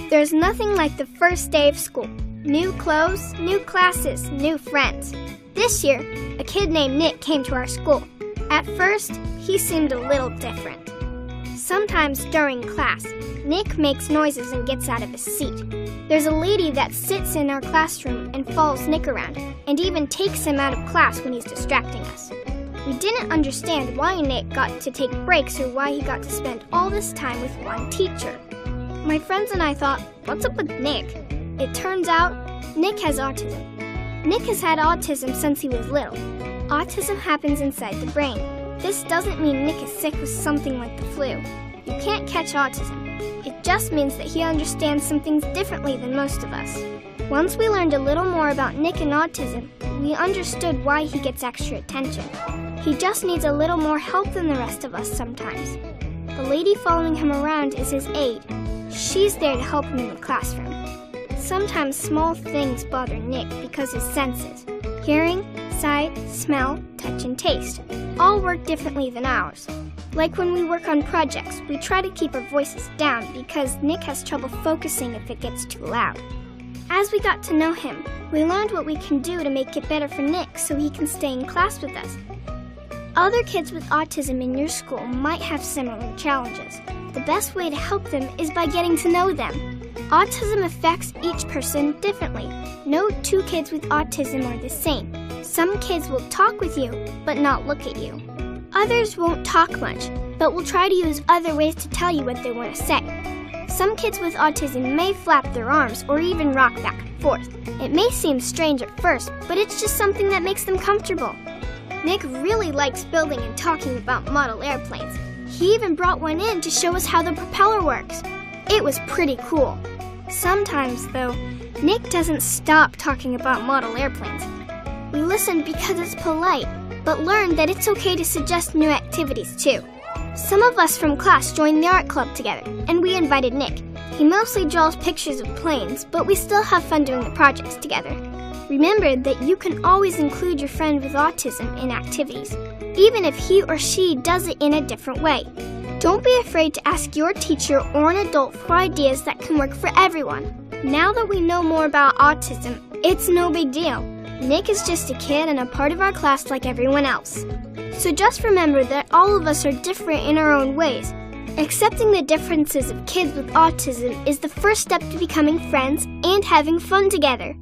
There's nothing like the first day of school. New clothes, new classes, new friends. This year, a kid named Nick came to our school. At first, he seemed a little different. Sometimes during class, Nick makes noises and gets out of his seat. There's a lady that sits in our classroom and follows Nick around, and even takes him out of class when he's distracting us. We didn't understand why Nick got to take breaks or why he got to spend all this time with one teacher. My friends and I thought, what's up with Nick? It turns out, Nick has autism. Nick has had autism since he was little. Autism happens inside the brain. This doesn't mean Nick is sick with something like the flu. You can't catch autism. It just means that he understands some things differently than most of us. Once we learned a little more about Nick and autism, we understood why he gets extra attention. He just needs a little more help than the rest of us sometimes. The lady following him around is his aide. She's there to help him in the classroom. Sometimes small things bother Nick because his senses, hearing, sight, smell, touch, and taste, all work differently than ours. Like when we work on projects, we try to keep our voices down because Nick has trouble focusing if it gets too loud. As we got to know him, we learned what we can do to make it better for Nick so he can stay in class with us. Other kids with autism in your school might have similar challenges. The best way to help them is by getting to know them. Autism affects each person differently. No two kids with autism are the same. Some kids will talk with you, but not look at you. Others won't talk much, but will try to use other ways to tell you what they want to say. Some kids with autism may flap their arms or even rock back and forth. It may seem strange at first, but it's just something that makes them comfortable. Nick really likes building and talking about model airplanes. He even brought one in to show us how the propeller works. It was pretty cool. Sometimes, though, Nick doesn't stop talking about model airplanes. We listen because it's polite, but learn that it's okay to suggest new activities too. Some of us from class joined the art club together, and we invited Nick. He mostly draws pictures of planes, but we still have fun doing the projects together. Remember that you can always include your friend with autism in activities, even if he or she does it in a different way. Don't be afraid to ask your teacher or an adult for ideas that can work for everyone. Now that we know more about autism, it's no big deal. Nick is just a kid and a part of our class like everyone else. So just remember that all of us are different in our own ways. Accepting the differences of kids with autism is the first step to becoming friends and having fun together.